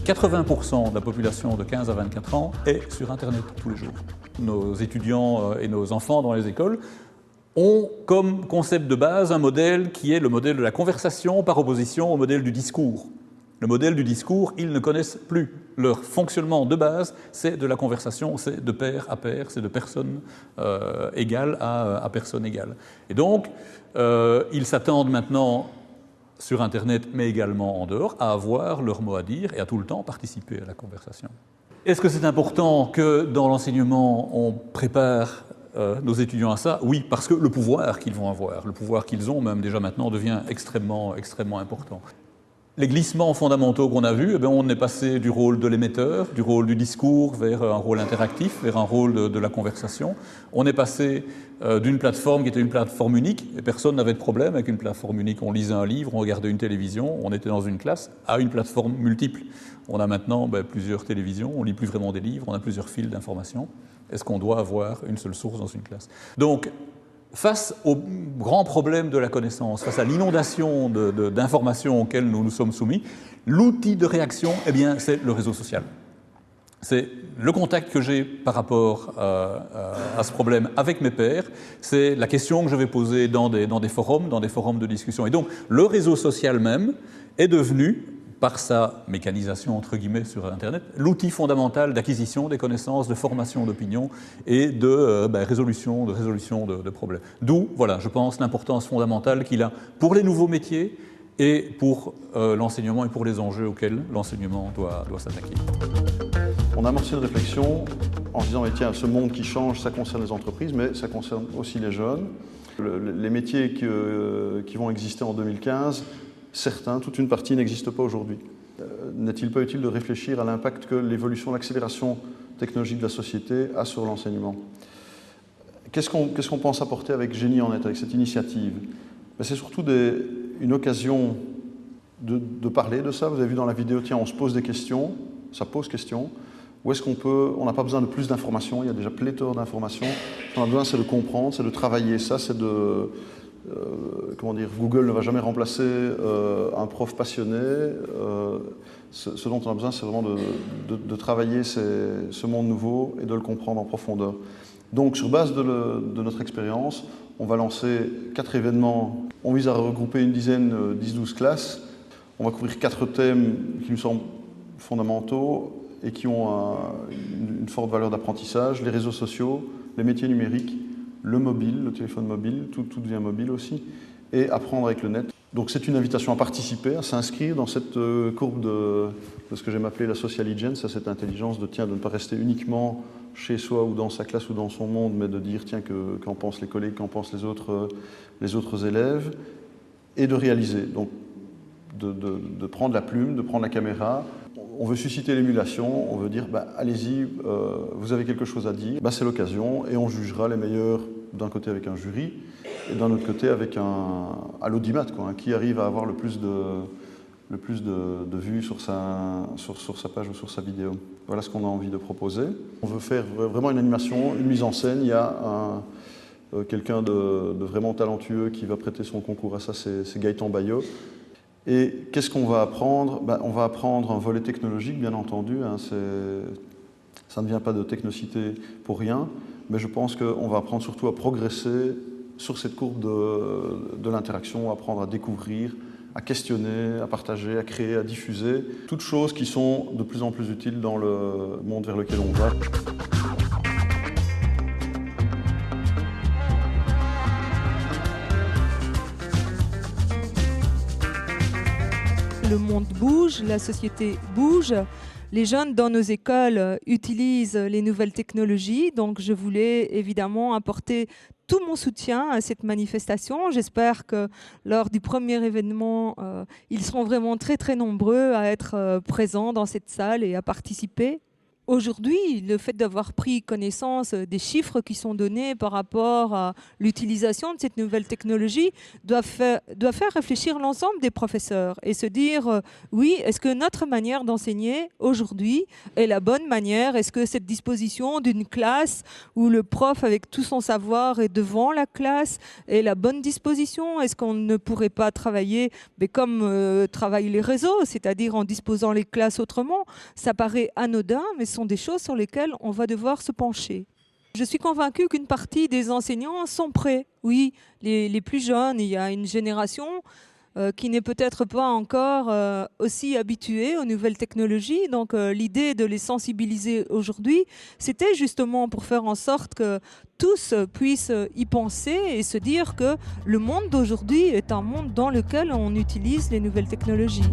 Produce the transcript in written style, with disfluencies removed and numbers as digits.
80% de la population de 15 à 24 ans est sur Internet tous les jours. Nos étudiants et nos enfants dans les écoles ont comme concept de base un modèle qui est le modèle de la conversation par opposition au modèle du discours. Le modèle du discours, ils ne connaissent plus. Leur fonctionnement de base, c'est de la conversation, c'est de pair à pair, c'est de personne égale à personne égale. Et donc, ils s'attendent maintenant, sur Internet, mais également en dehors, à avoir leur mot à dire et à tout le temps participer à la conversation. Est-ce que c'est important que dans l'enseignement, on prépare nos étudiants à ça? Oui, parce que le pouvoir qu'ils vont avoir, le pouvoir qu'ils ont même déjà maintenant, devient extrêmement important. Les glissements fondamentaux qu'on a vus, on est passé du rôle de l'émetteur, du rôle du discours, vers un rôle interactif, vers un rôle de la conversation. On est passé d'une plateforme qui était une plateforme unique, et personne n'avait de problème avec une plateforme unique. On lisait un livre, on regardait une télévision, on était dans une classe, à une plateforme multiple. On a maintenant plusieurs télévisions, on ne lit plus vraiment des livres, on a plusieurs fils d'informations. Est-ce qu'on doit avoir une seule source dans une classe? Donc, face au grand problème de la connaissance, face à l'inondation d'informations auxquelles nous nous sommes soumis, l'outil de réaction, c'est le réseau social. C'est le contact que j'ai par rapport à ce problème avec mes pairs, c'est la question que je vais poser dans des forums de discussion. Et donc, le réseau social même est devenu, par sa mécanisation entre guillemets sur Internet, l'outil fondamental d'acquisition des connaissances, de formation d'opinion et de résolution de problèmes. D'où, voilà, je pense, l'importance fondamentale qu'il a pour les nouveaux métiers et pour l'enseignement et pour les enjeux auxquels l'enseignement doit s'attaquer. On a amorcé une réflexion en se disant, tiens, ce monde qui change, ça concerne les entreprises, mais ça concerne aussi les jeunes. Les métiers qui vont exister en 2015, certains, toute une partie n'existe pas aujourd'hui. N'est-il pas utile de réfléchir à l'impact que l'évolution, l'accélération technologique de la société a sur l'enseignement? Qu'est-ce qu'on pense apporter avec Génie en Net, avec cette initiative? C'est surtout une occasion de parler de ça. Vous avez vu dans la vidéo, tiens, on se pose des questions, ça pose question. Où est-ce on n'a pas besoin de plus d'informations, il y a déjà pléthore d'informations. Ce qu'on a besoin, c'est de comprendre, c'est de travailler ça, c'est de... Google ne va jamais remplacer un prof passionné. Ce dont on a besoin, c'est vraiment de travailler ce monde nouveau et de le comprendre en profondeur. Donc, sur base de notre expérience, on va lancer 4 événements. On vise à regrouper une dizaine, 10-12 classes. On va couvrir 4 thèmes qui nous semblent fondamentaux et qui ont une forte valeur d'apprentissage. Les réseaux sociaux, les métiers numériques, le mobile, le téléphone mobile, tout devient mobile aussi, et apprendre avec le net. Donc c'est une invitation à participer, à s'inscrire dans cette courbe de ce que j'aime appeler la social hygiene, c'est cette intelligence de ne pas rester uniquement chez soi ou dans sa classe ou dans son monde, mais de dire tiens, qu'en pensent les collègues, qu'en pensent les autres élèves, et de réaliser. Donc de prendre la plume, de prendre la caméra. On veut susciter l'émulation, on veut dire allez-y, vous avez quelque chose à dire, c'est l'occasion et on jugera les meilleurs d'un côté avec un jury et d'un autre côté avec à l'audimat, qui arrive à avoir le plus de vues sur sa page ou sur sa vidéo. Voilà ce qu'on a envie de proposer. On veut faire vraiment une animation, une mise en scène. Il y a quelqu'un de vraiment talentueux qui va prêter son concours à ça, c'est Gaëtan Bayot. Et qu'est-ce qu'on va apprendre? On va apprendre un volet technologique, bien entendu. Ça ne vient pas de technocité pour rien, mais je pense qu'on va apprendre surtout à progresser sur cette courbe de l'interaction, apprendre à découvrir, à questionner, à partager, à créer, à diffuser. Toutes choses qui sont de plus en plus utiles dans le monde vers lequel on va. Le monde bouge, la société bouge. Les jeunes dans nos écoles utilisent les nouvelles technologies, donc je voulais évidemment apporter tout mon soutien à cette manifestation. J'espère que lors du premier événement, ils seront vraiment très très nombreux à être présents dans cette salle et à participer. Aujourd'hui, le fait d'avoir pris connaissance des chiffres qui sont donnés par rapport à l'utilisation de cette nouvelle technologie doit faire réfléchir l'ensemble des professeurs et se dire oui, est-ce que notre manière d'enseigner aujourd'hui est la bonne manière? Est-ce que cette disposition d'une classe où le prof avec tout son savoir est devant la classe est la bonne disposition? Est-ce qu'on ne pourrait pas travailler comme travaillent les réseaux, c'est-à-dire en disposant les classes autrement? Ça paraît anodin, mais ce sont des choses sur lesquelles on va devoir se pencher. Je suis convaincue qu'une partie des enseignants sont prêts. Oui, les plus jeunes, il y a une génération qui n'est peut-être pas encore aussi habituée aux nouvelles technologies. Donc l'idée de les sensibiliser aujourd'hui, c'était justement pour faire en sorte que tous puissent y penser et se dire que le monde d'aujourd'hui est un monde dans lequel on utilise les nouvelles technologies.